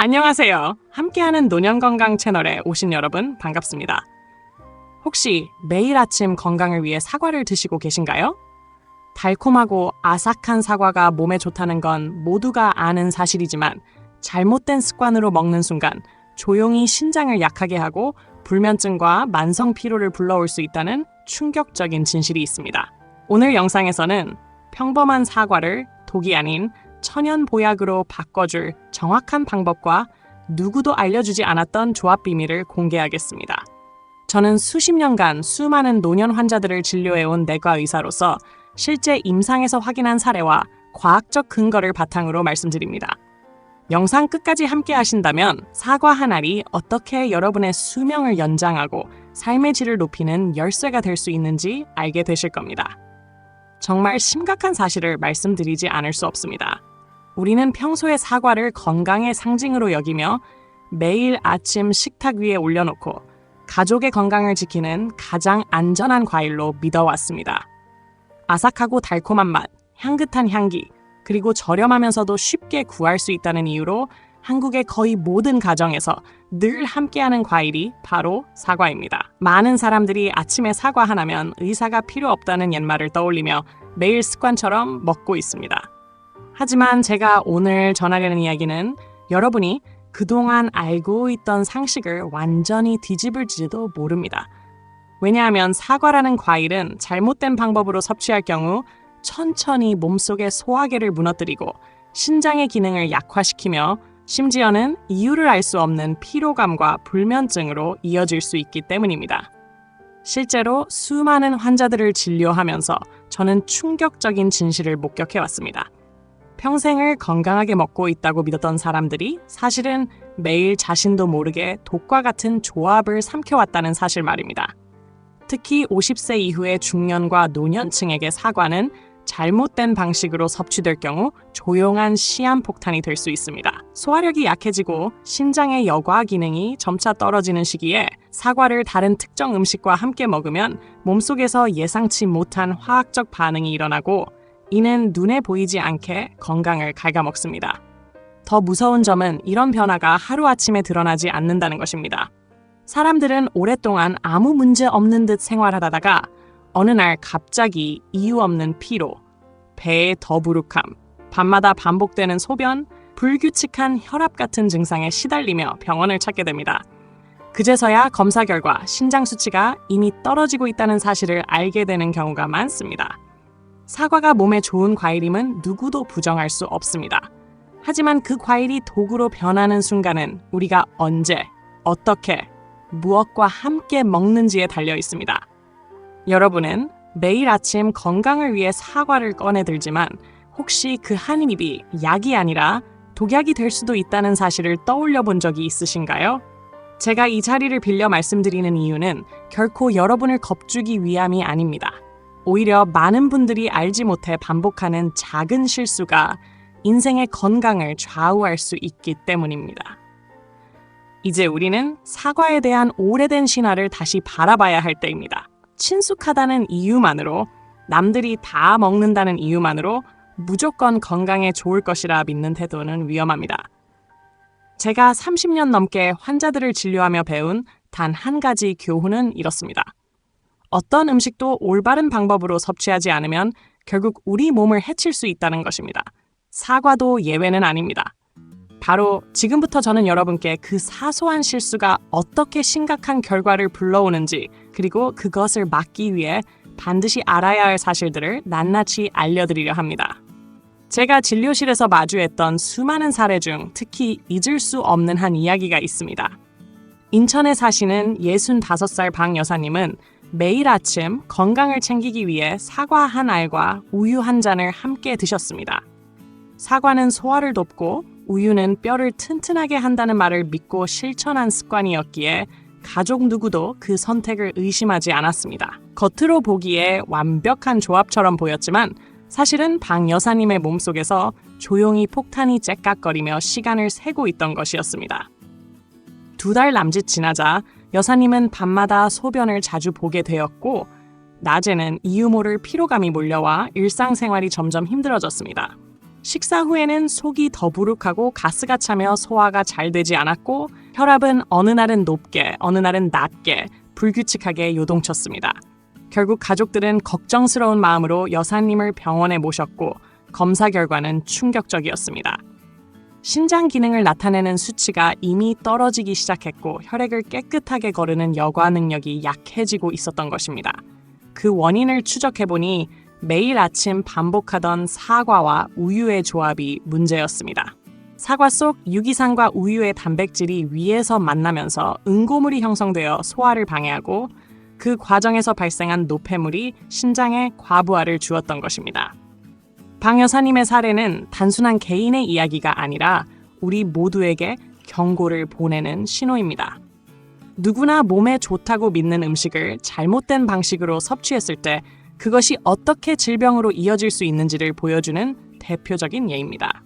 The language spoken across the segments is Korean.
안녕하세요. 함께하는 노년건강 채널에 오신 여러분 반갑습니다. 혹시 매일 아침 건강을 위해 사과를 드시고 계신가요? 달콤하고 아삭한 사과가 몸에 좋다는 건 모두가 아는 사실이지만 잘못된 습관으로 먹는 순간 조용히 신장을 약하게 하고 불면증과 만성 피로를 불러올 수 있다는 충격적인 진실이 있습니다. 오늘 영상에서는 평범한 사과를 독이 아닌 천연 보약으로 바꿔줄 정확한 방법과 누구도 알려주지 않았던 조합 비밀을 공개하겠습니다. 저는 수십 년간 수많은 노년 환자들을 진료해온 내과 의사로서 실제 임상에서 확인한 사례와 과학적 근거를 바탕으로 말씀드립니다. 영상 끝까지 함께 하신다면 사과 한 알이 어떻게 여러분의 수명을 연장하고 삶의 질을 높이는 열쇠가 될 수 있는지 알게 되실 겁니다. 정말 심각한 사실을 말씀드리지 않을 수 없습니다. 우리는 평소에 사과를 건강의 상징으로 여기며 매일 아침 식탁 위에 올려놓고 가족의 건강을 지키는 가장 안전한 과일로 믿어왔습니다. 아삭하고 달콤한 맛, 향긋한 향기, 그리고 저렴하면서도 쉽게 구할 수 있다는 이유로 한국의 거의 모든 가정에서 늘 함께하는 과일이 바로 사과입니다. 많은 사람들이 아침에 사과 하나면 의사가 필요 없다는 옛말을 떠올리며 매일 습관처럼 먹고 있습니다. 하지만 제가 오늘 전하려는 이야기는 여러분이 그동안 알고 있던 상식을 완전히 뒤집을지도 모릅니다. 왜냐하면 사과라는 과일은 잘못된 방법으로 섭취할 경우 천천히 몸속의 소화계를 무너뜨리고 신장의 기능을 약화시키며 심지어는 이유를 알 수 없는 피로감과 불면증으로 이어질 수 있기 때문입니다. 실제로 수많은 환자들을 진료하면서 저는 충격적인 진실을 목격해왔습니다. 평생을 건강하게 먹고 있다고 믿었던 사람들이 사실은 매일 자신도 모르게 독과 같은 조합을 삼켜왔다는 사실 말입니다. 특히 50세 이후의 중년과 노년층에게 사과는 잘못된 방식으로 섭취될 경우 조용한 시한폭탄이 될 수 있습니다. 소화력이 약해지고 신장의 여과 기능이 점차 떨어지는 시기에 사과를 다른 특정 음식과 함께 먹으면 몸속에서 예상치 못한 화학적 반응이 일어나고 이는 눈에 보이지 않게 건강을 갉아먹습니다. 더 무서운 점은 이런 변화가 하루아침에 드러나지 않는다는 것입니다. 사람들은 오랫동안 아무 문제 없는 듯 생활하다가 어느 날 갑자기 이유 없는 피로, 배의 더부룩함, 밤마다 반복되는 소변, 불규칙한 혈압 같은 증상에 시달리며 병원을 찾게 됩니다. 그제서야 검사 결과 신장 수치가 이미 떨어지고 있다는 사실을 알게 되는 경우가 많습니다. 사과가 몸에 좋은 과일임은 누구도 부정할 수 없습니다. 하지만 그 과일이 독으로 변하는 순간은 우리가 언제, 어떻게, 무엇과 함께 먹는지에 달려 있습니다. 여러분은 매일 아침 건강을 위해 사과를 꺼내들지만 혹시 그 한 입이 약이 아니라 독약이 될 수도 있다는 사실을 떠올려 본 적이 있으신가요? 제가 이 자리를 빌려 말씀드리는 이유는 결코 여러분을 겁주기 위함이 아닙니다. 오히려 많은 분들이 알지 못해 반복하는 작은 실수가 인생의 건강을 좌우할 수 있기 때문입니다. 이제 우리는 사과에 대한 오래된 신화를 다시 바라봐야 할 때입니다. 친숙하다는 이유만으로, 남들이 다 먹는다는 이유만으로 무조건 건강에 좋을 것이라 믿는 태도는 위험합니다. 제가 30년 넘게 환자들을 진료하며 배운 단 한 가지 교훈은 이렇습니다. 어떤 음식도 올바른 방법으로 섭취하지 않으면 결국 우리 몸을 해칠 수 있다는 것입니다. 사과도 예외는 아닙니다. 바로 지금부터 저는 여러분께 그 사소한 실수가 어떻게 심각한 결과를 불러오는지, 그리고 그것을 막기 위해 반드시 알아야 할 사실들을 낱낱이 알려드리려 합니다. 제가 진료실에서 마주했던 수많은 사례 중 특히 잊을 수 없는 한 이야기가 있습니다. 인천에 사시는 65살 박 여사님은 매일 아침 건강을 챙기기 위해 사과 한 알과 우유 한 잔을 함께 드셨습니다. 사과는 소화를 돕고 우유는 뼈를 튼튼하게 한다는 말을 믿고 실천한 습관이었기에 가족 누구도 그 선택을 의심하지 않았습니다. 겉으로 보기에 완벽한 조합처럼 보였지만 사실은 박 여사님의 몸속에서 조용히 폭탄이 째깍거리며 시간을 세고 있던 것이었습니다. 2달 남짓 지나자 여사님은 밤마다 소변을 자주 보게 되었고 낮에는 이유 모를 피로감이 몰려와 일상생활이 점점 힘들어졌습니다. 식사 후에는 속이 더부룩하고 가스가 차며 소화가 잘 되지 않았고 혈압은 어느 날은 높게 어느 날은 낮게 불규칙하게 요동쳤습니다. 결국 가족들은 걱정스러운 마음으로 여사님을 병원에 모셨고 검사 결과는 충격적이었습니다. 신장 기능을 나타내는 수치가 이미 떨어지기 시작했고 혈액을 깨끗하게 거르는 여과 능력이 약해지고 있었던 것입니다. 그 원인을 추적해보니 매일 아침 반복하던 사과와 우유의 조합이 문제였습니다. 사과 속 유기산과 우유의 단백질이 위에서 만나면서 응고물이 형성되어 소화를 방해하고 그 과정에서 발생한 노폐물이 신장에 과부하를 주었던 것입니다. 방 여사님의 사례는 단순한 개인의 이야기가 아니라 우리 모두에게 경고를 보내는 신호입니다. 누구나 몸에 좋다고 믿는 음식을 잘못된 방식으로 섭취했을 때 그것이 어떻게 질병으로 이어질 수 있는지를 보여주는 대표적인 예입니다.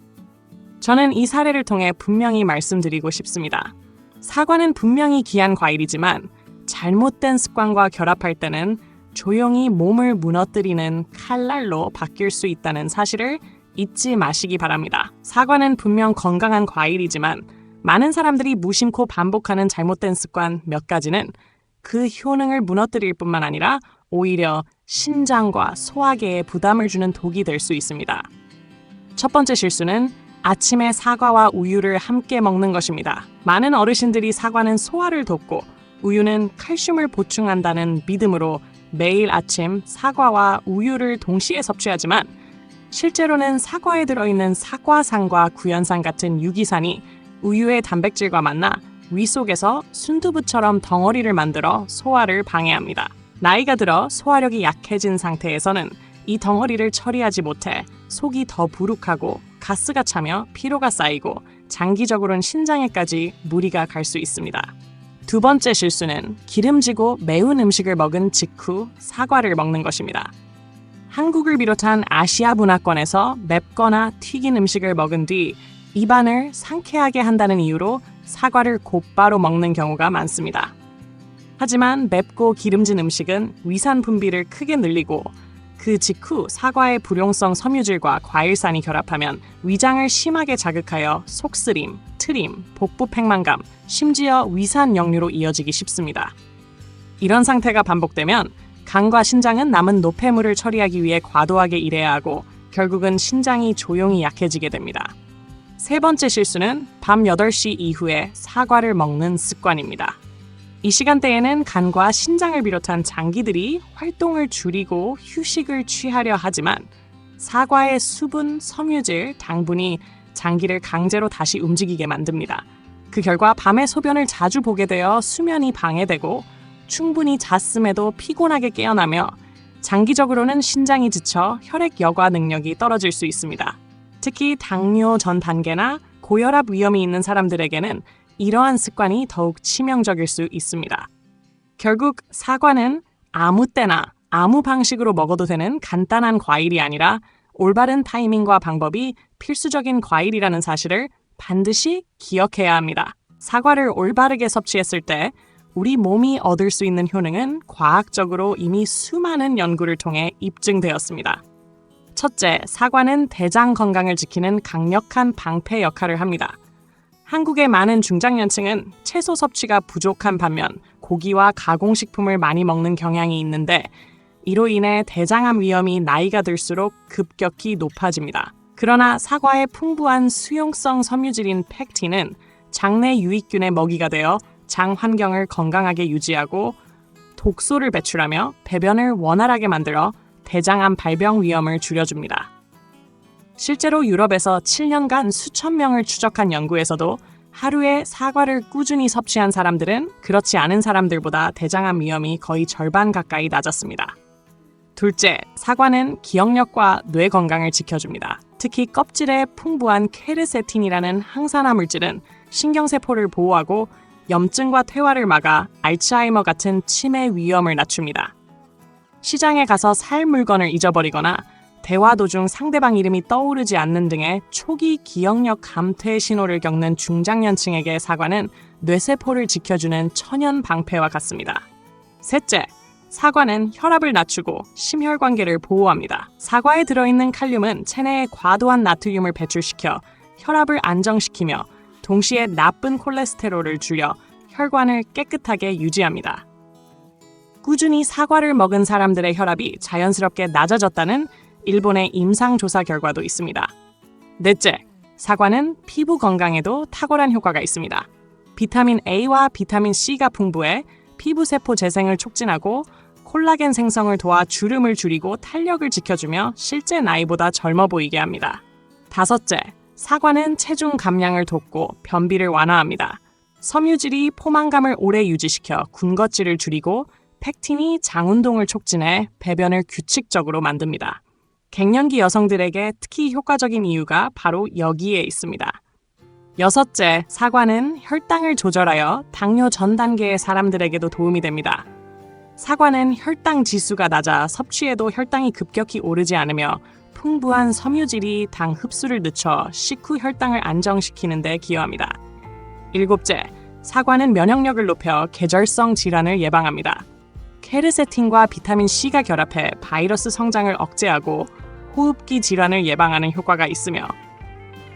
저는 이 사례를 통해 분명히 말씀드리고 싶습니다. 사과는 분명히 귀한 과일이지만 잘못된 습관과 결합할 때는 조용히 몸을 무너뜨리는 칼날로 바뀔 수 있다는 사실을 잊지 마시기 바랍니다. 사과는 분명 건강한 과일이지만 많은 사람들이 무심코 반복하는 잘못된 습관 몇 가지는 그 효능을 무너뜨릴 뿐만 아니라 오히려 신장과 소화계에 부담을 주는 독이 될 수 있습니다. 첫 번째 실수는 아침에 사과와 우유를 함께 먹는 것입니다. 많은 어르신들이 사과는 소화를 돕고 우유는 칼슘을 보충한다는 믿음으로 매일 아침 사과와 우유를 동시에 섭취하지만 실제로는 사과에 들어있는 사과산과 구연산 같은 유기산이 우유의 단백질과 만나 위 속에서 순두부처럼 덩어리를 만들어 소화를 방해합니다. 나이가 들어 소화력이 약해진 상태에서는 이 덩어리를 처리하지 못해 속이 더 부룩하고 가스가 차며 피로가 쌓이고 장기적으로는 신장에까지 무리가 갈 수 있습니다. 두 번째 실수는 기름지고 매운 음식을 먹은 직후 사과를 먹는 것입니다. 한국을 비롯한 아시아 문화권에서 맵거나 튀긴 음식을 먹은 뒤 입안을 상쾌하게 한다는 이유로 사과를 곧바로 먹는 경우가 많습니다. 하지만 맵고 기름진 음식은 위산 분비를 크게 늘리고 그 직후 사과의 불용성 섬유질과 과일산이 결합하면 위장을 심하게 자극하여 속쓰림, 트림, 복부 팽만감, 심지어 위산 역류로 이어지기 쉽습니다. 이런 상태가 반복되면 간과 신장은 남은 노폐물을 처리하기 위해 과도하게 일해야 하고 결국은 신장이 조용히 약해지게 됩니다. 세 번째 실수는 밤 8시 이후에 사과를 먹는 습관입니다. 이 시간대에는 간과 신장을 비롯한 장기들이 활동을 줄이고 휴식을 취하려 하지만 사과의 수분, 섬유질, 당분이 장기를 강제로 다시 움직이게 만듭니다. 그 결과 밤에 소변을 자주 보게 되어 수면이 방해되고 충분히 잤음에도 피곤하게 깨어나며 장기적으로는 신장이 지쳐 혈액 여과 능력이 떨어질 수 있습니다. 특히 당뇨 전 단계나 고혈압 위험이 있는 사람들에게는 이러한 습관이 더욱 치명적일 수 있습니다. 결국 사과는 아무 때나 아무 방식으로 먹어도 되는 간단한 과일이 아니라 올바른 타이밍과 방법이 필수적인 과일이라는 사실을 반드시 기억해야 합니다. 사과를 올바르게 섭취했을 때 우리 몸이 얻을 수 있는 효능은 과학적으로 이미 수많은 연구를 통해 입증되었습니다. 첫째, 사과는 대장 건강을 지키는 강력한 방패 역할을 합니다. 한국의 많은 중장년층은 채소 섭취가 부족한 반면 고기와 가공식품을 많이 먹는 경향이 있는데 이로 인해 대장암 위험이 나이가 들수록 급격히 높아집니다. 그러나 사과의 풍부한 수용성 섬유질인 팩틴은 장내 유익균의 먹이가 되어 장 환경을 건강하게 유지하고 독소를 배출하며 배변을 원활하게 만들어 대장암 발병 위험을 줄여줍니다. 실제로 유럽에서 7년간 수천 명을 추적한 연구에서도 하루에 사과를 꾸준히 섭취한 사람들은 그렇지 않은 사람들보다 대장암 위험이 거의 절반 가까이 낮았습니다. 둘째, 사과는 기억력과 뇌 건강을 지켜줍니다. 특히 껍질에 풍부한 케르세틴이라는 항산화 물질은 신경세포를 보호하고 염증과 퇴화를 막아 알츠하이머 같은 치매 위험을 낮춥니다. 시장에 가서 살 물건을 잊어버리거나 대화 도중 상대방 이름이 떠오르지 않는 등의 초기 기억력 감퇴 신호를 겪는 중장년층에게 사과는 뇌세포를 지켜주는 천연 방패와 같습니다. 셋째, 사과는 혈압을 낮추고 심혈관계를 보호합니다. 사과에 들어있는 칼륨은 체내에 과도한 나트륨을 배출시켜 혈압을 안정시키며 동시에 나쁜 콜레스테롤을 줄여 혈관을 깨끗하게 유지합니다. 꾸준히 사과를 먹은 사람들의 혈압이 자연스럽게 낮아졌다는 일본의 임상조사 결과도 있습니다. 넷째, 사과는 피부 건강에도 탁월한 효과가 있습니다. 비타민 A와 비타민 C가 풍부해 피부세포 재생을 촉진하고 콜라겐 생성을 도와 주름을 줄이고 탄력을 지켜주며 실제 나이보다 젊어 보이게 합니다. 다섯째, 사과는 체중 감량을 돕고 변비를 완화합니다. 섬유질이 포만감을 오래 유지시켜 군것질을 줄이고 팩틴이 장운동을 촉진해 배변을 규칙적으로 만듭니다. 갱년기 여성들에게 특히 효과적인 이유가 바로 여기에 있습니다. 여섯째, 사과는 혈당을 조절하여 당뇨 전 단계의 사람들에게도 도움이 됩니다. 사과는 혈당 지수가 낮아 섭취해도 혈당이 급격히 오르지 않으며 풍부한 섬유질이 당 흡수를 늦춰 식후 혈당을 안정시키는 데 기여합니다. 일곱째, 사과는 면역력을 높여 계절성 질환을 예방합니다. 케르세틴과 비타민 C가 결합해 바이러스 성장을 억제하고 호흡기 질환을 예방하는 효과가 있으며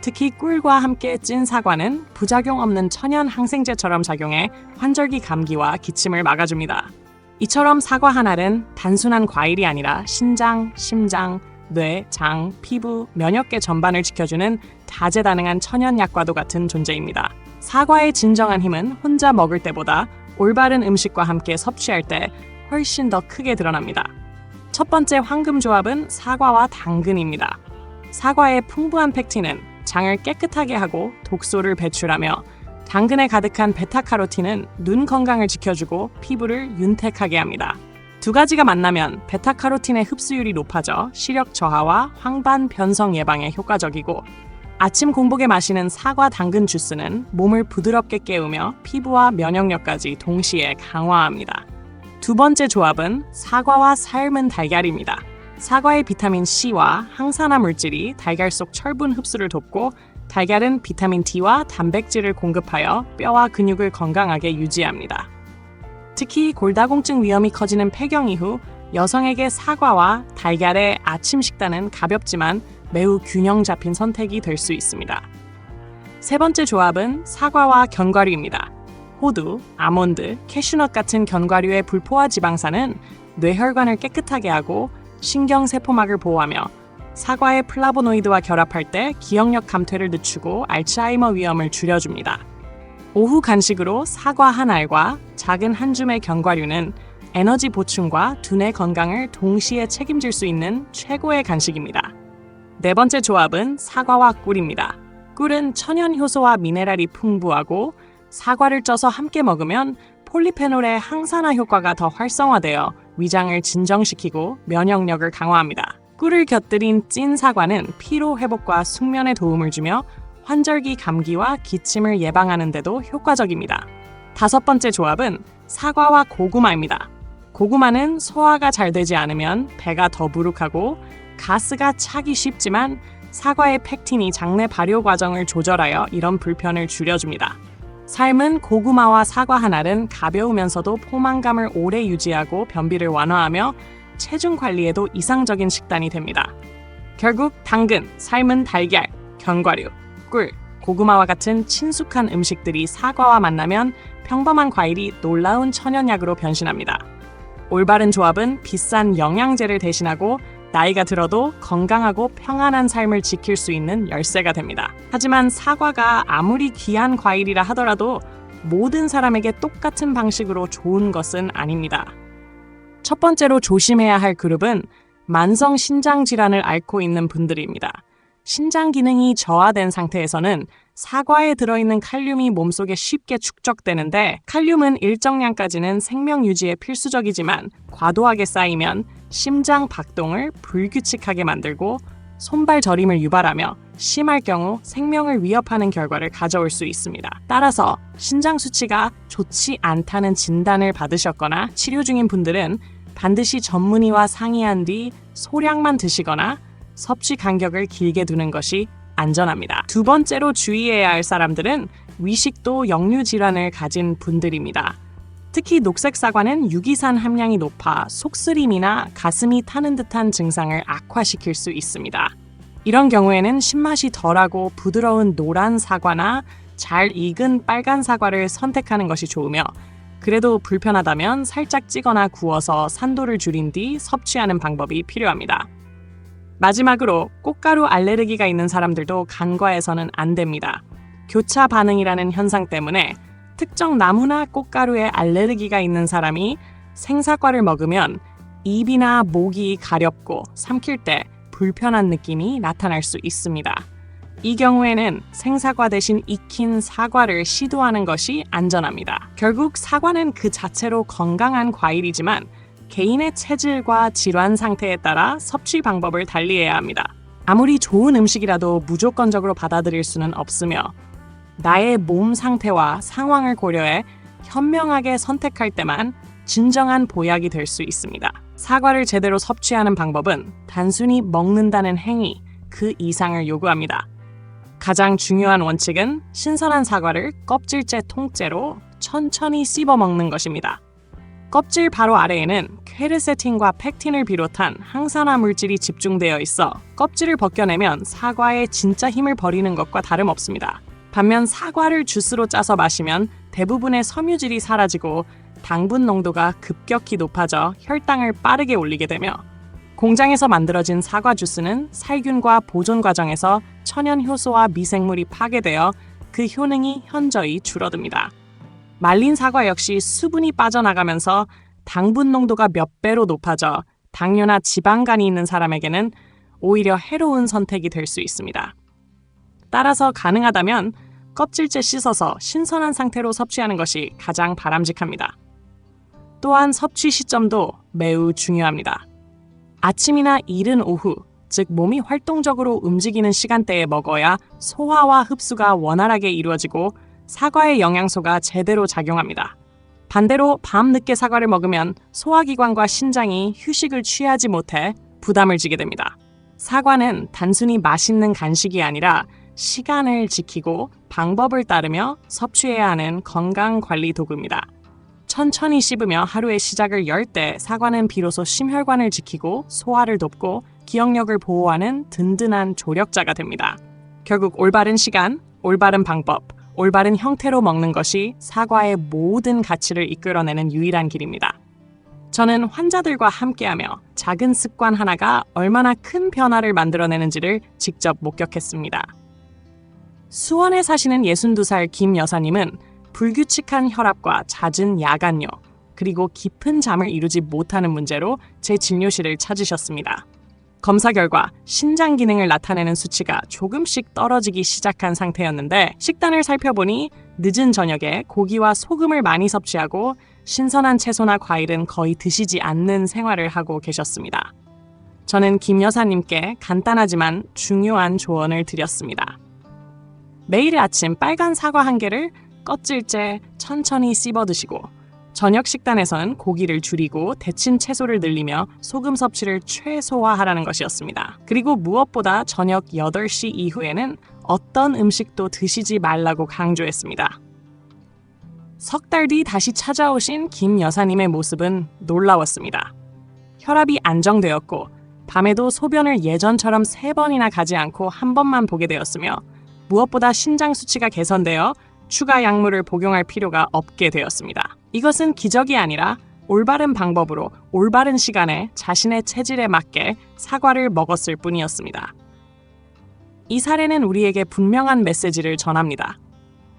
특히 꿀과 함께 찐 사과는 부작용 없는 천연 항생제처럼 작용해 환절기 감기와 기침을 막아줍니다. 이처럼 사과 한 알은 단순한 과일이 아니라 신장, 심장, 뇌, 장, 피부, 면역계 전반을 지켜주는 다재다능한 천연약과도 같은 존재입니다. 사과의 진정한 힘은 혼자 먹을 때보다 올바른 음식과 함께 섭취할 때 훨씬 더 크게 드러납니다. 첫 번째 황금 조합은 사과와 당근입니다. 사과의 풍부한 펙틴은 장을 깨끗하게 하고 독소를 배출하며 당근에 가득한 베타카로틴은 눈 건강을 지켜주고 피부를 윤택하게 합니다. 두 가지가 만나면 베타카로틴의 흡수율이 높아져 시력 저하와 황반 변성 예방에 효과적이고 아침 공복에 마시는 사과 당근 주스는 몸을 부드럽게 깨우며 피부와 면역력까지 동시에 강화합니다. 두 번째 조합은 사과와 삶은 달걀입니다. 사과의 비타민 C와 항산화 물질이 달걀 속 철분 흡수를 돕고 달걀은 비타민 D와 단백질을 공급하여 뼈와 근육을 건강하게 유지합니다. 특히 골다공증 위험이 커지는 폐경 이후 여성에게 사과와 달걀의 아침 식단은 가볍지만 매우 균형 잡힌 선택이 될 수 있습니다. 세 번째 조합은 사과와 견과류입니다. 호두, 아몬드, 캐슈넛 같은 견과류의 불포화 지방산은 뇌혈관을 깨끗하게 하고 신경세포막을 보호하며 사과의 플라보노이드와 결합할 때 기억력 감퇴를 늦추고 알츠하이머 위험을 줄여줍니다. 오후 간식으로 사과 한 알과 작은 한 줌의 견과류는 에너지 보충과 두뇌 건강을 동시에 책임질 수 있는 최고의 간식입니다. 네 번째 조합은 사과와 꿀입니다. 꿀은 천연 효소와 미네랄이 풍부하고 사과를 쪄서 함께 먹으면 폴리페놀의 항산화 효과가 더 활성화되어 위장을 진정시키고 면역력을 강화합니다. 꿀을 곁들인 찐 사과는 피로 회복과 숙면에 도움을 주며 환절기 감기와 기침을 예방하는 데도 효과적입니다. 다섯 번째 조합은 사과와 고구마입니다. 고구마는 소화가 잘 되지 않으면 배가 더부룩하고 가스가 차기 쉽지만 사과의 펙틴이 장내 발효 과정을 조절하여 이런 불편을 줄여줍니다. 삶은 고구마와 사과 한 알은 가벼우면서도 포만감을 오래 유지하고 변비를 완화하며 체중 관리에도 이상적인 식단이 됩니다. 결국 당근, 삶은 달걀, 견과류, 꿀, 고구마와 같은 친숙한 음식들이 사과와 만나면 평범한 과일이 놀라운 천연약으로 변신합니다. 올바른 조합은 비싼 영양제를 대신하고 나이가 들어도 건강하고 평안한 삶을 지킬 수 있는 열쇠가 됩니다. 하지만 사과가 아무리 귀한 과일이라 하더라도 모든 사람에게 똑같은 방식으로 좋은 것은 아닙니다. 첫 번째로 조심해야 할 그룹은 만성 신장 질환을 앓고 있는 분들입니다. 신장 기능이 저하된 상태에서는 사과에 들어있는 칼륨이 몸속에 쉽게 축적되는데 칼륨은 일정량까지는 생명 유지에 필수적이지만 과도하게 쌓이면 심장 박동을 불규칙하게 만들고 손발 저림을 유발하며 심할 경우 생명을 위협하는 결과를 가져올 수 있습니다. 따라서 신장 수치가 좋지 않다는 진단을 받으셨거나 치료 중인 분들은 반드시 전문의와 상의한 뒤 소량만 드시거나 섭취 간격을 길게 두는 것이 안전합니다. 두 번째로 주의해야 할 사람들은 위식도 역류 질환을 가진 분들입니다. 특히 녹색 사과는 유기산 함량이 높아 속쓰림이나 가슴이 타는 듯한 증상을 악화시킬 수 있습니다. 이런 경우에는 신맛이 덜하고 부드러운 노란 사과나 잘 익은 빨간 사과를 선택하는 것이 좋으며, 그래도 불편하다면 살짝 찌거나 구워서 산도를 줄인 뒤 섭취하는 방법이 필요합니다. 마지막으로 꽃가루 알레르기가 있는 사람들도 간과해서는 안 됩니다. 교차 반응이라는 현상 때문에 특정 나무나 꽃가루에 알레르기가 있는 사람이 생사과를 먹으면 입이나 목이 가렵고 삼킬 때 불편한 느낌이 나타날 수 있습니다. 이 경우에는 생사과 대신 익힌 사과를 시도하는 것이 안전합니다. 결국 사과는 그 자체로 건강한 과일이지만 개인의 체질과 질환 상태에 따라 섭취 방법을 달리해야 합니다. 아무리 좋은 음식이라도 무조건적으로 받아들일 수는 없으며, 나의 몸 상태와 상황을 고려해 현명하게 선택할 때만 진정한 보약이 될 수 있습니다. 사과를 제대로 섭취하는 방법은 단순히 먹는다는 행위 그 이상을 요구합니다. 가장 중요한 원칙은 신선한 사과를 껍질째 통째로 천천히 씹어 먹는 것입니다. 껍질 바로 아래에는 퀘르세틴과 펙틴을 비롯한 항산화 물질이 집중되어 있어 껍질을 벗겨내면 사과의 진짜 힘을 버리는 것과 다름없습니다. 반면 사과를 주스로 짜서 마시면 대부분의 섬유질이 사라지고 당분 농도가 급격히 높아져 혈당을 빠르게 올리게 되며, 공장에서 만들어진 사과 주스는 살균과 보존 과정에서 천연 효소와 미생물이 파괴되어 그 효능이 현저히 줄어듭니다. 말린 사과 역시 수분이 빠져나가면서 당분 농도가 몇 배로 높아져 당뇨나 지방간이 있는 사람에게는 오히려 해로운 선택이 될 수 있습니다. 따라서 가능하다면 껍질째 씻어서 신선한 상태로 섭취하는 것이 가장 바람직합니다. 또한 섭취 시점도 매우 중요합니다. 아침이나 이른 오후, 즉 몸이 활동적으로 움직이는 시간대에 먹어야 소화와 흡수가 원활하게 이루어지고 사과의 영양소가 제대로 작용합니다. 반대로 밤늦게 사과를 먹으면 소화기관과 신장이 휴식을 취하지 못해 부담을 지게 됩니다. 사과는 단순히 맛있는 간식이 아니라 시간을 지키고 방법을 따르며 섭취해야 하는 건강관리 도구입니다. 천천히 씹으며 하루의 시작을 열 때 사과는 비로소 심혈관을 지키고 소화를 돕고 기억력을 보호하는 든든한 조력자가 됩니다. 결국 올바른 시간, 올바른 방법, 올바른 형태로 먹는 것이 사과의 모든 가치를 이끌어내는 유일한 길입니다. 저는 환자들과 함께하며 작은 습관 하나가 얼마나 큰 변화를 만들어내는지를 직접 목격했습니다. 수원에 사시는 62살 김 여사님은 불규칙한 혈압과 잦은 야간뇨, 그리고 깊은 잠을 이루지 못하는 문제로 제 진료실을 찾으셨습니다. 검사 결과 신장 기능을 나타내는 수치가 조금씩 떨어지기 시작한 상태였는데, 식단을 살펴보니 늦은 저녁에 고기와 소금을 많이 섭취하고 신선한 채소나 과일은 거의 드시지 않는 생활을 하고 계셨습니다. 저는 김 여사님께 간단하지만 중요한 조언을 드렸습니다. 매일 아침 빨간 사과 한 개를 껍질째 천천히 씹어 드시고, 저녁 식단에서는 고기를 줄이고 데친 채소를 늘리며 소금 섭취를 최소화하라는 것이었습니다. 그리고 무엇보다 저녁 8시 이후에는 어떤 음식도 드시지 말라고 강조했습니다. 석 달 뒤 다시 찾아오신 김 여사님의 모습은 놀라웠습니다. 혈압이 안정되었고 밤에도 소변을 예전처럼 3번이나 가지 않고 한 번만 보게 되었으며, 무엇보다 신장 수치가 개선되어 추가 약물을 복용할 필요가 없게 되었습니다. 이것은 기적이 아니라 올바른 방법으로 올바른 시간에 자신의 체질에 맞게 사과를 먹었을 뿐이었습니다. 이 사례는 우리에게 분명한 메시지를 전합니다.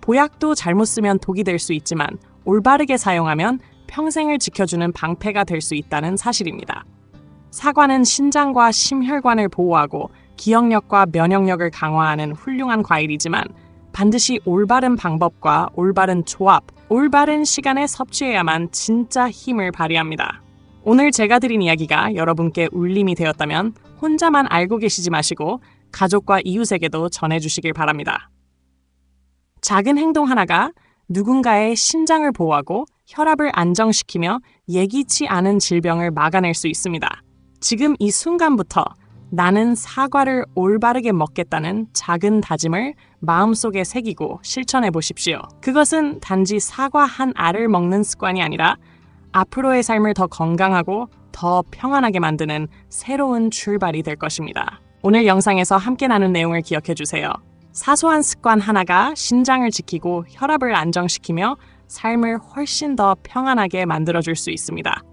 보약도 잘못 쓰면 독이 될 수 있지만 올바르게 사용하면 평생을 지켜주는 방패가 될 수 있다는 사실입니다. 사과는 신장과 심혈관을 보호하고 기억력과 면역력을 강화하는 훌륭한 과일이지만 반드시 올바른 방법과 올바른 조합, 올바른 시간에 섭취해야만 진짜 힘을 발휘합니다. 오늘 제가 드린 이야기가 여러분께 울림이 되었다면 혼자만 알고 계시지 마시고 가족과 이웃에게도 전해주시길 바랍니다. 작은 행동 하나가 누군가의 신장을 보호하고 혈압을 안정시키며 예기치 않은 질병을 막아낼 수 있습니다. 지금 이 순간부터 나는 사과를 올바르게 먹겠다는 작은 다짐을 마음속에 새기고 실천해 보십시오. 그것은 단지 사과 한 알을 먹는 습관이 아니라 앞으로의 삶을 더 건강하고 더 평안하게 만드는 새로운 출발이 될 것입니다. 오늘 영상에서 함께 나눈 내용을 기억해 주세요. 사소한 습관 하나가 신장을 지키고 혈압을 안정시키며 삶을 훨씬 더 평안하게 만들어줄 수 있습니다.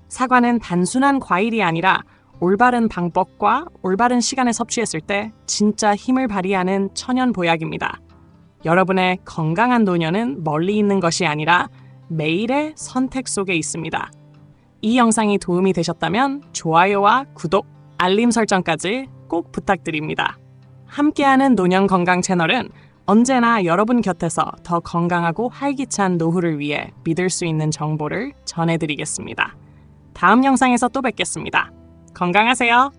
사과는 단순한 과일이 아니라 올바른 방법과 올바른 시간에 섭취했을 때 진짜 힘을 발휘하는 천연 보약입니다. 여러분의 건강한 노년은 멀리 있는 것이 아니라 매일의 선택 속에 있습니다. 이 영상이 도움이 되셨다면 좋아요와 구독, 알림 설정까지 꼭 부탁드립니다. 함께하는 노년 건강 채널은 언제나 여러분 곁에서 더 건강하고 활기찬 노후를 위해 믿을 수 있는 정보를 전해드리겠습니다. 다음 영상에서 또 뵙겠습니다. 건강하세요.